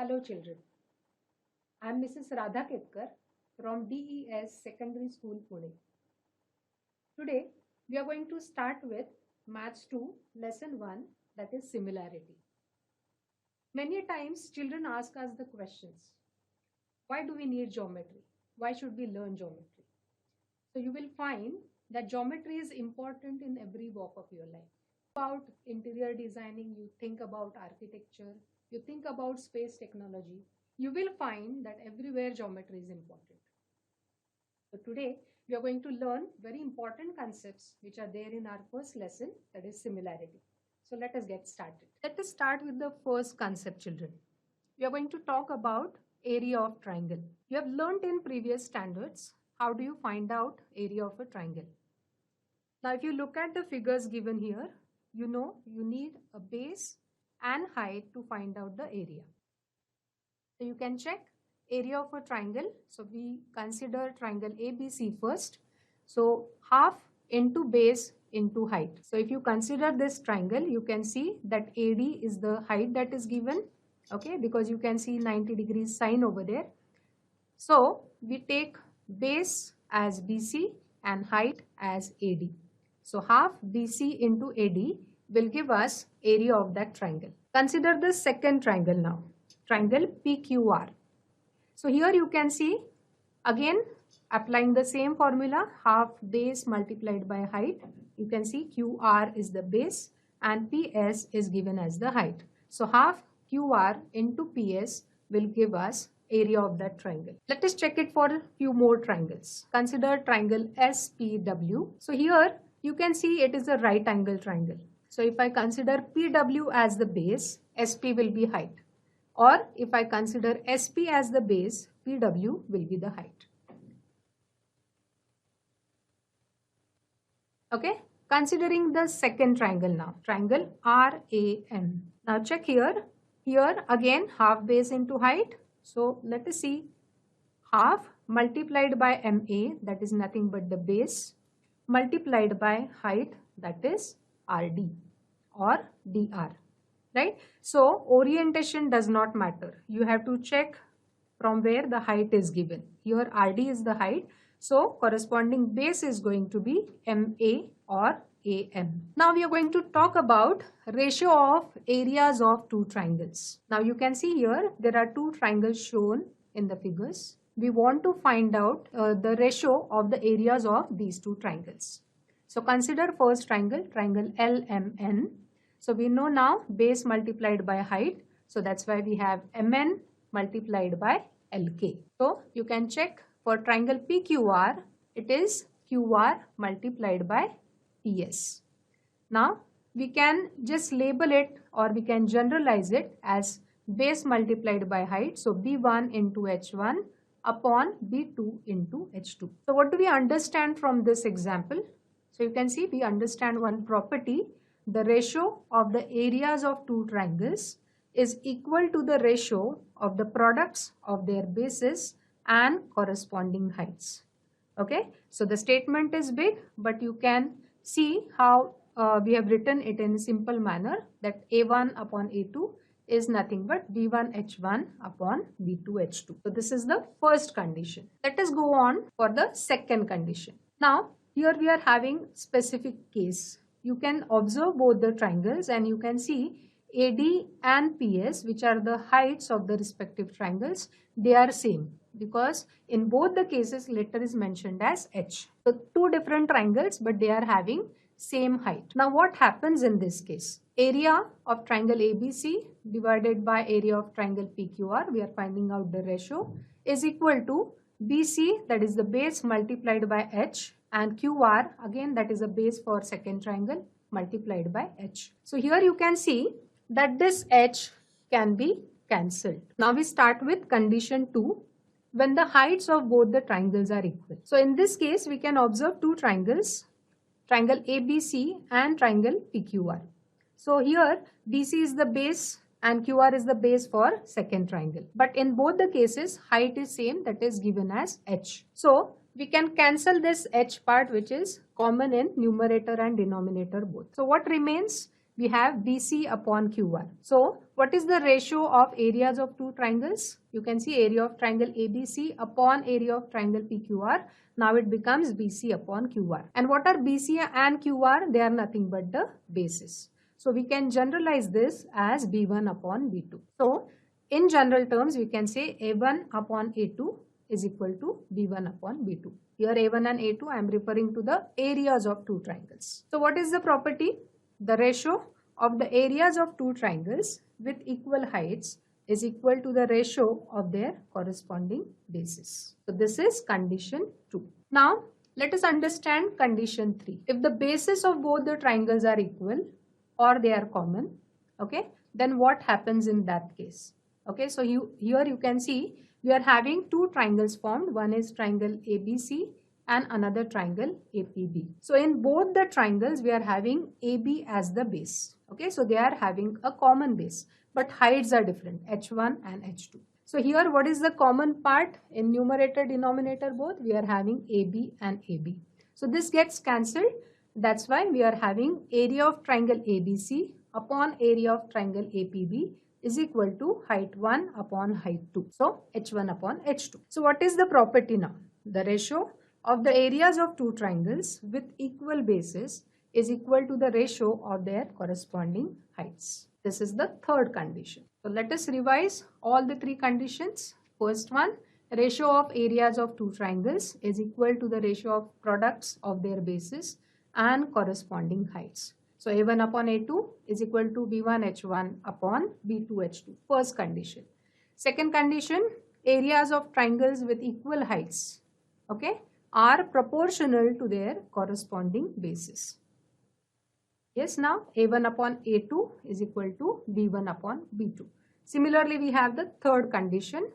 Hello children, I am Mrs. Radha Ketkar from DES Secondary School, Pune. Today we are going to start with Maths 2 Lesson 1, that is similarity. Many times children ask us the questions, why do we need geometry? Why should we learn geometry? So you will find that geometry is important in every walk of your life. About interior designing, you think about architecture, you think about space technology, you will find that everywhere geometry is important. So today we are going to learn very important concepts which are there in our first lesson, that is similarity. So let us get started. Let us start with the first concept, children. We are going to talk about area of triangle. You have learnt in previous standards how do you find out area of a triangle. Now if you look at the figures given here, you know you need a base and height to find out the area. So you can check area of a triangle. So we consider triangle ABC first. So half into base into height. So if you consider this triangle, you can see that AD is the height that is given, okay, because you can see 90 degrees sign over there. So we take base as BC and height as AD. So half BC into AD will give us area of that triangle. Consider the second triangle now, triangle PQR. So here you can see again applying the same formula, half base multiplied by height. You can see QR is the base and PS is given as the height. So half QR into PS will give us area of that triangle. Let us check it for a few more triangles. Consider triangle SPW. So here you can see it is a right angle triangle. So if I consider PW as the base, SP will be height. Or if I consider SP as the base, PW will be the height. Okay, considering the second triangle now, triangle RAM. Now check here. Here again half base into height. So let us see, half multiplied by MA, that is nothing but the base, multiplied by height, that is RD or DR, right? So orientation does not matter. You have to check from where the height is given. Here RD is the height. So corresponding base is going to be MA or AM. Now we are going to talk about ratio of areas of two triangles. Now you can see here there are two triangles shown in the figures. We want to find out the ratio of the areas of these two triangles. So consider first triangle, triangle LMN. So we know now base multiplied by height. So that's why we have MN multiplied by LK. So you can check for triangle PQR, it is QR multiplied by PS. Now we can just label it or we can generalize it as base multiplied by height. So B1 into H1 upon B2 into H2. So what do we understand from this example? So you can see we understand one property. The ratio of the areas of two triangles is equal to the ratio of the products of their bases and corresponding heights. Okay, so the statement is big, but you can see how we have written it in a simple manner, that A1 upon A2 is nothing but B1 H1 upon B2 H2. So this is the first condition. Let us go on for the second condition. Now here we are having specific case. You can observe both the triangles and you can see AD and PS, which are the heights of the respective triangles, they are same because in both the cases letter is mentioned as H. So two different triangles but they are having same height. Now what happens in this case? Area of triangle ABC divided by area of triangle PQR, we are finding out the ratio, is equal to BC, that is the base, multiplied by H, and QR, again that is a base for second triangle, multiplied by H. So here you can see that this H can be cancelled. Now we start with condition 2, when the heights of both the triangles are equal. So in this case we can observe two triangles, triangle ABC and triangle PQR. So here BC is the base and QR is the base for second triangle. But in both the cases height is same, that is given as H. So we can cancel this H part which is common in numerator and denominator both. So what remains? we have BC upon QR. So what is the ratio of areas of two triangles? You can see area of triangle ABC upon area of triangle PQR. Now it becomes BC upon QR. And what are BC and QR? They are nothing but the bases. So we can generalize this as B1 upon B2. So in general terms, we can say A1 upon A2 is equal to B1 upon B2. Here A1 and A2, I am referring to the areas of two triangles. So what is the property? The ratio of the areas of two triangles with equal heights is equal to the ratio of their corresponding bases. So this is condition 2. Now let us understand condition 3. If the bases of both the triangles are equal or they are common, okay, then what happens in that case? Okay, so here you can see we are having two triangles formed. One is triangle ABC and another triangle APB. So in both the triangles we are having AB as the base. Okay, so they are having a common base, but heights are different, H1 and H2. So here what is the common part in numerator denominator both? We are having AB and AB. So this gets cancelled. That's why we are having area of triangle ABC upon area of triangle APB is equal to height 1 upon height 2. So H1 upon H2. So what is the property now? The ratio of the areas of two triangles with equal bases is equal to the ratio of their corresponding heights. This is the third condition. So let us revise all the three conditions. First one, ratio of areas of two triangles is equal to the ratio of products of their bases and corresponding heights. So A1 upon A2 is equal to B1 H1 upon B2 H2. First condition. Second condition, areas of triangles with equal heights, okay, are proportional to their corresponding bases. Yes, now A1 upon A2 is equal to B1 upon B2. Similarly, we have the third condition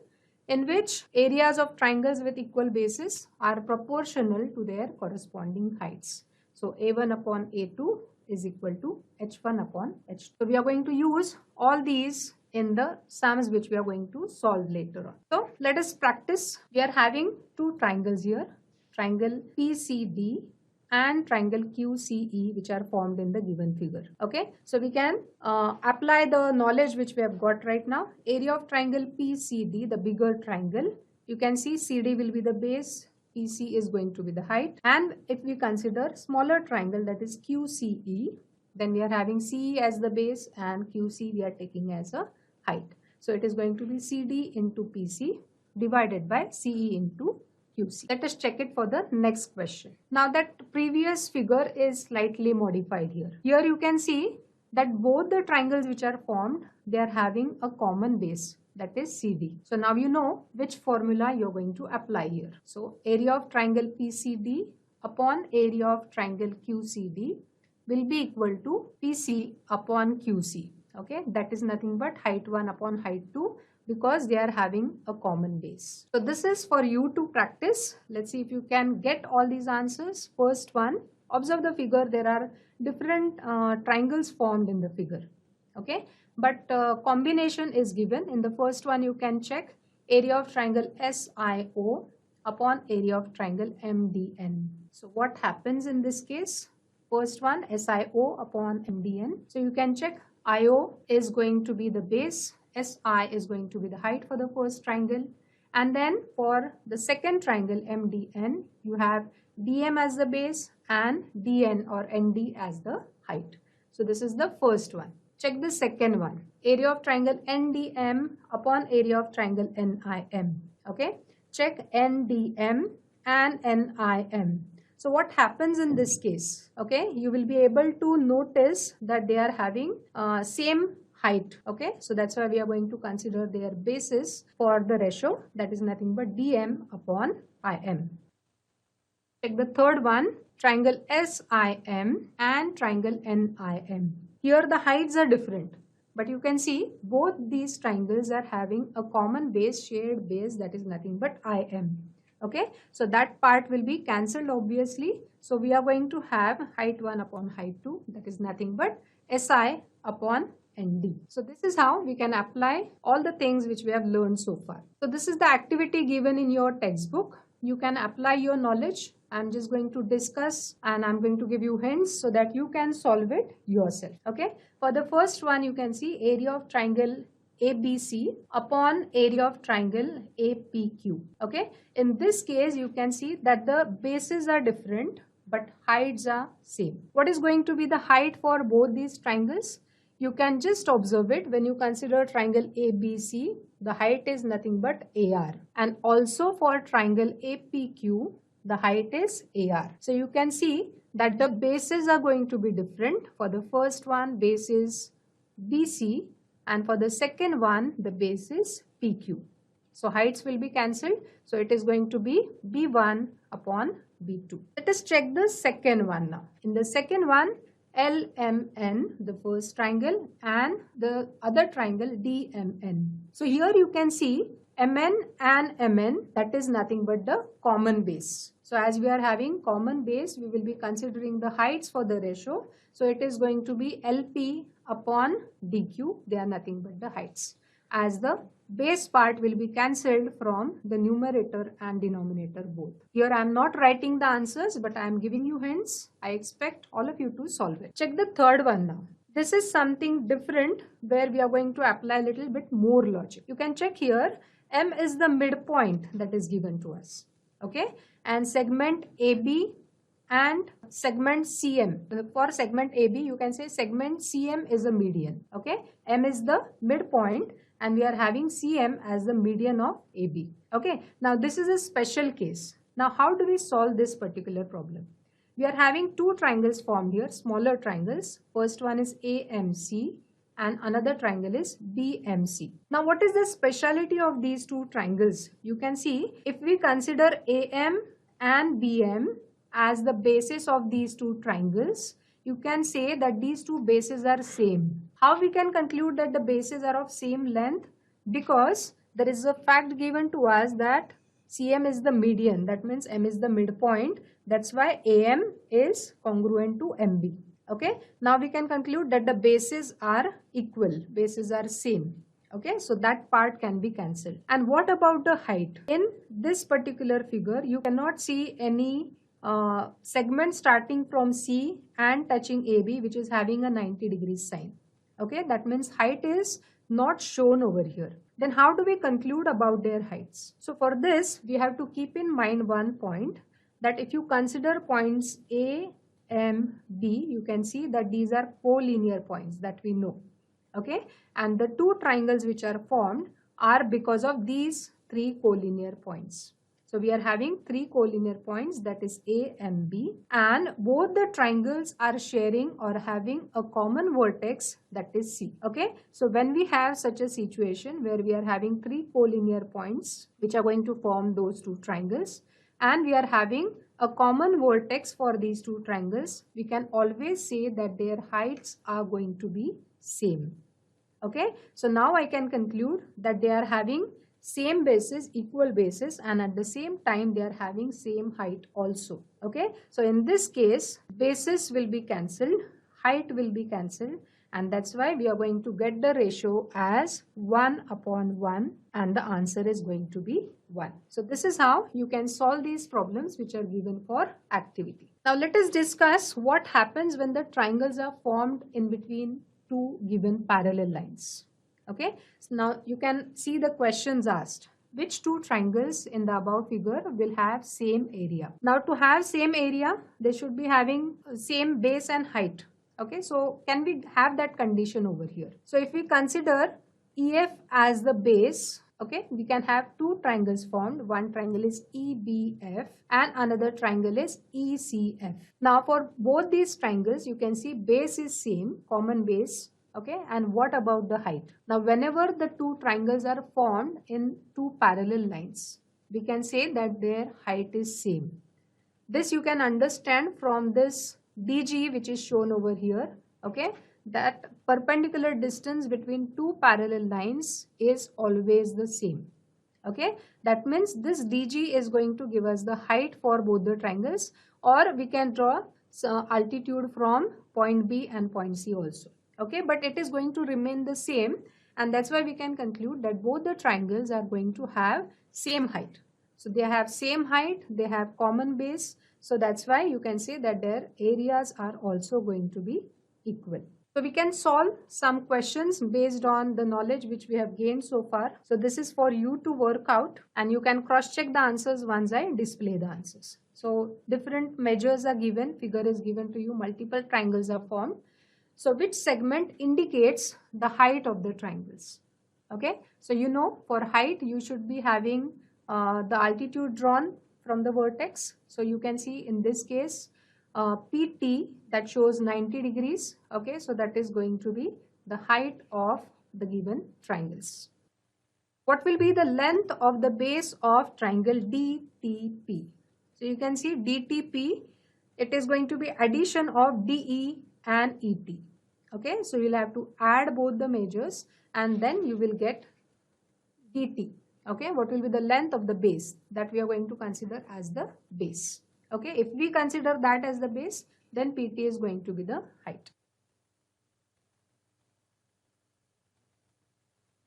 in which areas of triangles with equal bases are proportional to their corresponding heights. So A1 upon A2 is equal to H1 upon H2. So we are going to use all these in the sums which we are going to solve later on. So let us practice. We are having two triangles here, triangle PCD and triangle QCE, which are formed in the given figure. Okay, so we can apply the knowledge which we have got right now. Area of triangle PCD, the bigger triangle, you can see CD will be the base, PC is going to be the height, and if we consider smaller triangle, that is QCE, then we are having CE as the base and QC we are taking as a height. So it is going to be CD into PC divided by CE into QC. Let us check it for the next question. Now that previous figure is slightly modified here. Here you can see that both the triangles which are formed, they are having a common base, that is CD. So now you know which formula you're going to apply here. So area of triangle PCD upon area of triangle QCD will be equal to PC upon QC. Okay, that is nothing but height 1 upon height 2 because they are having a common base. So this is for you to practice. Let's see if you can get all these answers. First one, observe the figure. There are different triangles formed in the figure. Okay, but combination is given. In the first one you can check area of triangle SIO upon area of triangle MDN. So what happens in this case? First one, SIO upon MDN. So you can check IO is going to be the base, SI is going to be the height for the first triangle, and then for the second triangle MDN you have DM as the base and DN or ND as the height. So this is the first one. Check the second one, area of triangle NDM upon area of triangle NIM. Okay, check NDM and NIM. So what happens in this case? Okay, you will be able to notice that they are having same height. Okay, so that's why we are going to consider their basis for the ratio, that is nothing but DM upon IM. Check the third one, triangle SIM and triangle NIM. Here the heights are different, but you can see both these triangles are having a common base, shared base, that is nothing but IM. Okay, so that part will be cancelled obviously. So we are going to have height 1 upon height 2, that is nothing but SI upon ND. So this is how we can apply all the things which we have learned so far. So this is the activity given in your textbook. you can apply your knowledge. I'm just going to discuss and I'm going to give you hints so that you can solve it yourself. Okay. For the first one, you can see area of triangle ABC upon area of triangle APQ. Okay. In this case, you can see that the bases are different, but heights are same. What is going to be the height for both these triangles? You can just observe it when you consider triangle ABC, the height is nothing but AR. And also for triangle APQ, the height is AR. So you can see that the bases are going to be different. For the first one, base is BC, and for the second one, the base is PQ. So heights will be cancelled. So it is going to be B1 upon B2. Let us check the second one now. In the second one, LMN, the first triangle, and the other triangle DMN. So here you can see MN and MN, that is nothing but the common base. So as we are having common base, we will be considering the heights for the ratio. So it is going to be LP upon DQ. They are nothing but the heights, as the base part will be cancelled from the numerator and denominator both. Here I am not writing the answers, but I am giving you hints. I expect all of you to solve it. Check the third one now. This is something different where we are going to apply a little bit more logic. You can check here, M is the midpoint that is given to us. Okay, and segment AB and segment CM. For segment AB, you can say segment CM is a median. Okay, M is the midpoint, and we are having CM as the median of AB. Okay, now this is a special case. Now how do we solve this particular problem? We are having two triangles formed here, smaller triangles. First one is AMC and another triangle is BMC. Now what is the speciality of these two triangles? You can see if we consider AM and BM as the basis of these two triangles, you can say that these two bases are same. How we can conclude that the bases are of same length? Because there is a fact given to us that CM is the median, that means M is the midpoint. That's why AM is congruent to MB. Okay, now we can conclude that the bases are equal, bases are same. Okay, so that part can be cancelled. And what about the height? In this particular figure, you cannot see any segment starting from C and touching AB, which is having a 90 degrees sign. Okay, that means height is not shown over here. Then how do we conclude about their heights? So for this, we have to keep in mind one point, that if you consider points A, M, B, you can see that these are collinear points that we know. Okay, and the two triangles which are formed are because of these three collinear points. So we are having three collinear points, that is A and B, and both the triangles are sharing or having a common vertex, that is C. Okay, so when we have such a situation where we are having three collinear points which are going to form those two triangles, and we are having a common vertex for these two triangles, we can always say that their heights are going to be same. Okay, so now I can conclude that they are having same basis, equal basis, and at the same time they are having same height also. Okay, so in this case, basis will be cancelled, height will be cancelled, and that's why we are going to get the ratio as 1 upon 1, and the answer is going to be 1. So this is how you can solve these problems which are given for activity. Now let us discuss what happens when the triangles are formed in between two given parallel lines. Okay, so now you can see the questions asked. Which two triangles in the above figure will have same area? Now to have same area, they should be having same base and height. Okay, so can we have that condition over here? So if we consider EF as the base, okay, we can have two triangles formed. One triangle is EBF and another triangle is ECF. Now for both these triangles, you can see base is same, common base. Okay, and what about the height? Now whenever the two triangles are formed in two parallel lines, we can say that their height is same. This you can understand from this DG which is shown over here. Okay, that perpendicular distance between two parallel lines is always the same. Okay, that means this DG is going to give us the height for both the triangles, or we can draw altitude from point B and point C also. Okay, but it is going to remain the same, and that's why we can conclude that both the triangles are going to have same height. So they have same height, they have common base. So that's why you can say that their areas are also going to be equal. So we can solve some questions based on the knowledge which we have gained so far. So this is for you to work out, and you can cross check the answers once I display the answers. So different measures are given, figure is given to you, multiple triangles are formed. So which segment indicates the height of the triangles? Okay, so you know for height you should be having the altitude drawn from the vertex. So you can see in this case PT that shows 90 degrees. Okay, so that is going to be the height of the given triangles. What will be the length of the base of triangle DTP? So you can see DTP, it is going to be addition of DE and ET. Okay, so you'll have to add both the measures and then you will get DT. Okay, what will be the length of the base that we are going to consider as the base? Okay, if we consider that as the base, then PT is going to be the height.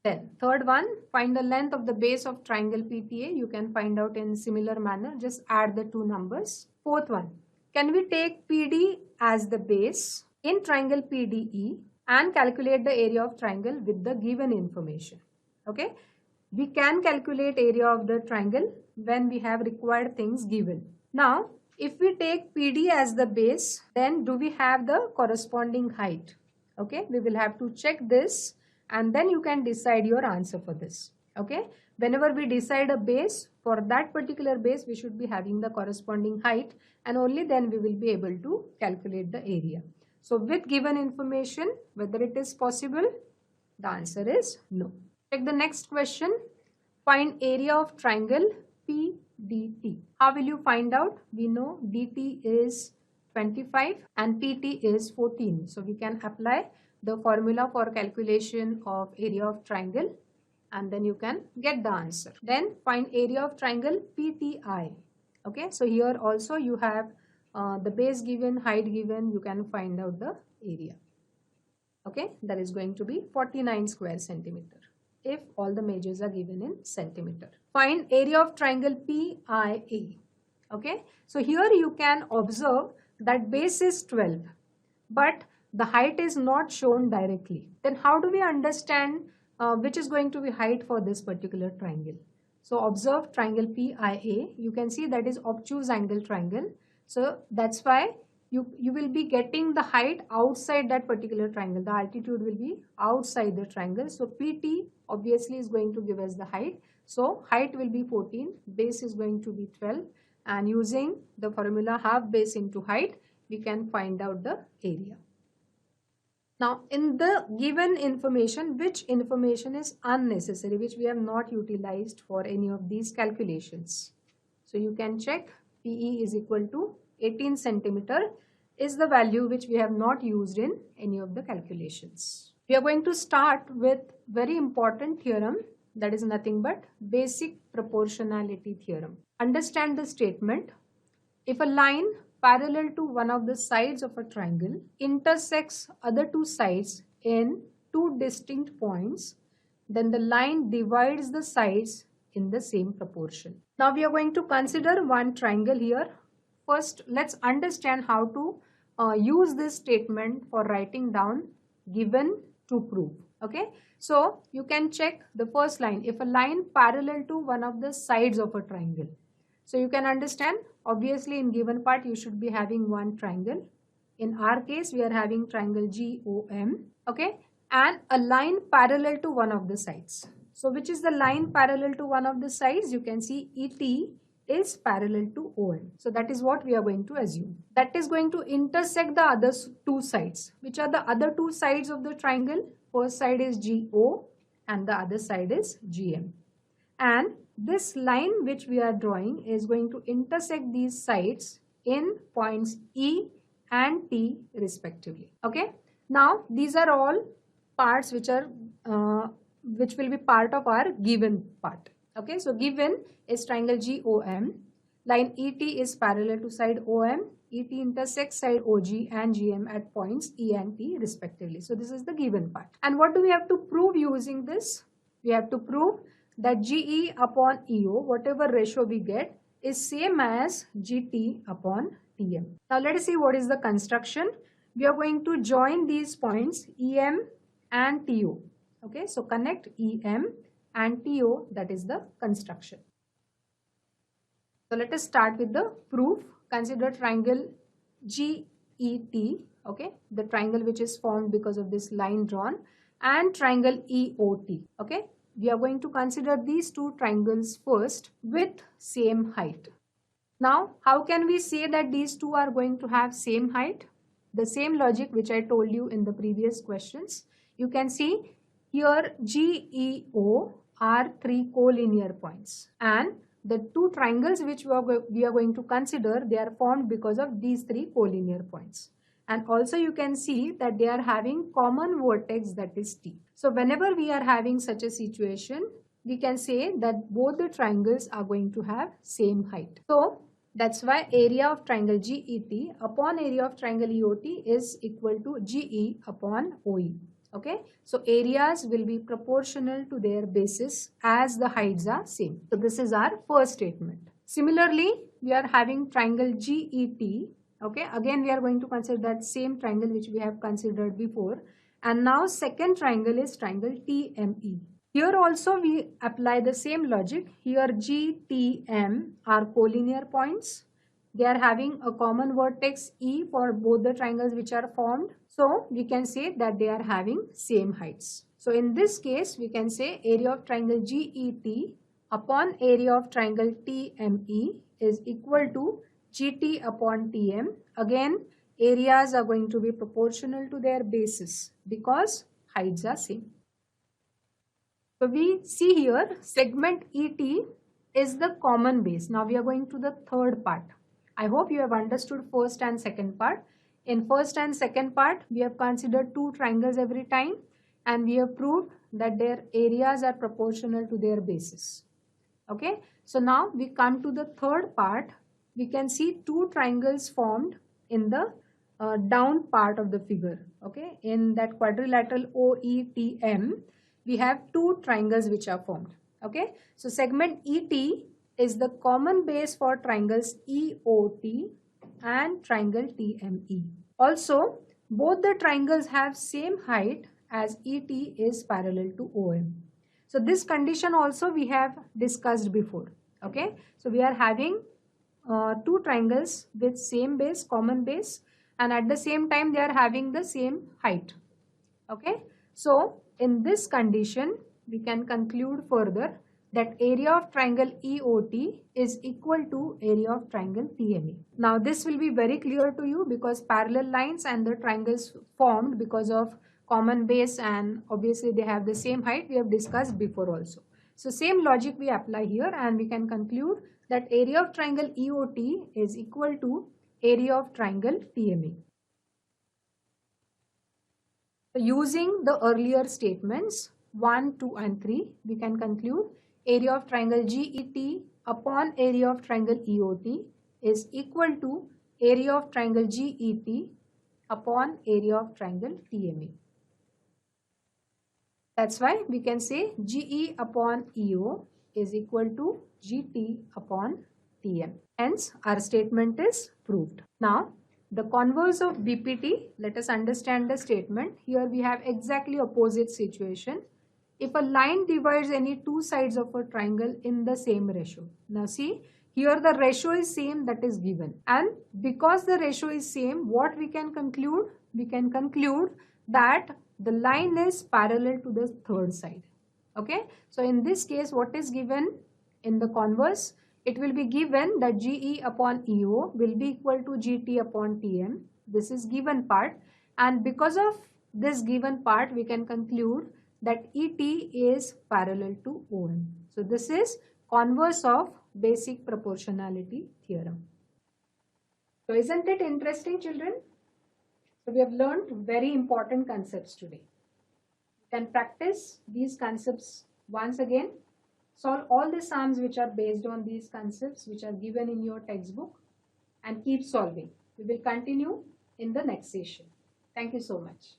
Then third one, find the length of the base of triangle PTA. You can find out in similar manner, just add the two numbers. Fourth one, can we take PD as the base in triangle PDE and calculate the area of triangle with the given information? Okay, we can calculate area of the triangle when we have required things given. Now, if we take PD as the base, then do we have the corresponding height? Okay, we will have to check this and then you can decide your answer for this. Okay, whenever we decide a base, for that particular base, we should be having the corresponding height and only then we will be able to calculate the area. So with given information, whether it is possible, the answer is no. Take the next question. Find area of triangle PDT. How will you find out? We know DT is 25 and PT is 14. So we can apply the formula for calculation of area of triangle and then you can get the answer. Then find area of triangle PTI. Okay, so here also you have the base given, height given, you can find out the area. Okay, that is going to be 49 square centimeter if all the measures are given in centimeter. Find area of triangle PIA. Okay, so here you can observe that base is 12 but the height is not shown directly. Then how do we understand which is going to be height for this particular triangle? So observe triangle PIA. You can see that is obtuse angle triangle. So that's why you will be getting the height outside that particular triangle. The altitude will be outside the triangle. So PT obviously is going to give us the height. So height will be 14, base is going to be 12, and using the formula half base into height, we can find out the area. Now in the given information, which information is unnecessary, which we have not utilized for any of these calculations? So you can check PE is equal to 18 centimeter is the value which we have not used in any of the calculations. We are going to start with very important theorem, that is nothing but basic proportionality theorem. Understand the statement. If a line parallel to one of the sides of a triangle intersects other two sides in two distinct points, then the line divides the sides in the same proportion. Now we are going to consider one triangle here. First, let's understand how to use this statement for writing down given to prove. Okay, so you can check the first line. If a line parallel to one of the sides of a triangle, so you can understand obviously in given part you should be having one triangle. In our case we are having triangle GOM. Okay, and a line parallel to one of the sides. So which is the line parallel to one of the sides? You can see ET is parallel to OM. So that is what we are going to assume. That is going to intersect the other two sides. Which are the other two sides of the triangle? First side is GO and the other side is GM. And this line which we are drawing is going to intersect these sides in points E and T respectively. Okay. Now these are all parts which are which will be part of our given part. Okay, so given is triangle GOM, line ET is parallel to side OM, ET intersects side OG and GM at points E and T respectively. So this is the given part. And what do we have to prove using this? We have to prove that GE upon EO, whatever ratio we get, is same as GT upon TM. Now let us see what is the construction. We are going to join these points EM and TO. Okay, so connect EM and TO, that is the construction. So let us start with the proof. Consider triangle GET, okay, the triangle which is formed because of this line drawn, and triangle EOT. Okay, we are going to consider these two triangles first with same height. Now, how can we say that these two are going to have same height? The same logic which I told you in the previous questions. You can see here GEO are three collinear points, and the two triangles which we are going to consider, they are formed because of these three collinear points. And also you can see that they are having common vertex, that is T. So whenever we are having such a situation, we can say that both the triangles are going to have same height. So that's why area of triangle GET upon area of triangle EOT is equal to GE upon OE. Okay, so areas will be proportional to their bases as the heights are same. So this is our first statement. Similarly, we are having triangle GET. Okay, again we are going to consider that same triangle which we have considered before, and now second triangle is triangle TME. Here also we apply the same logic. Here GTM are collinear points. They are having a common vertex E for both the triangles which are formed. So we can say that they are having same heights. So in this case, we can say area of triangle GET upon area of triangle TME is equal to GT upon TM. Again, areas are going to be proportional to their bases because heights are same. So we see here segment ET is the common base. Now we are going to the third part. I hope you have understood first and second part. In first and second part, we have considered two triangles every time, and we have proved that their areas are proportional to their bases. Okay, so now we come to the third part. We can see two triangles formed in the down part of the figure. Okay, in that quadrilateral OETM, we have two triangles which are formed. Okay, so segment ET is the common base for triangles EOT and triangle TME. Also, both the triangles have same height as ET is parallel to OM. So this condition also we have discussed before. Okay, so we are having two triangles with same base, common base, and at the same time they are having the same height. Okay, so in this condition we can conclude further that area of triangle EOT is equal to area of triangle TME. Now this will be very clear to you because parallel lines and the triangles formed because of common base, and obviously they have the same height, we have discussed before also. So same logic we apply here, and we can conclude that area of triangle EOT is equal to area of triangle TME. So using the earlier statements 1, 2 and 3, we can conclude area of triangle GET upon area of triangle EOT is equal to area of triangle GET upon area of triangle TME. That's why we can say GE upon EO is equal to GT upon TM. Hence, our statement is proved. Now, the converse of BPT, let us understand the statement. Here we have exactly opposite situation. If a line divides any two sides of a triangle in the same ratio. Now see, here the ratio is same, that is given. And because the ratio is same, what we can conclude? We can conclude that the line is parallel to the third side. Okay, so in this case, what is given in the converse? It will be given that GE upon EO will be equal to GT upon TM. This is given part, and because of this given part, we can conclude that ET is parallel to OM. So this is converse of basic proportionality theorem. So isn't it interesting, children? So we have learned very important concepts today. You can practice these concepts once again. Solve all the sums which are based on these concepts which are given in your textbook, and keep solving. We will continue in the next session. Thank you so much.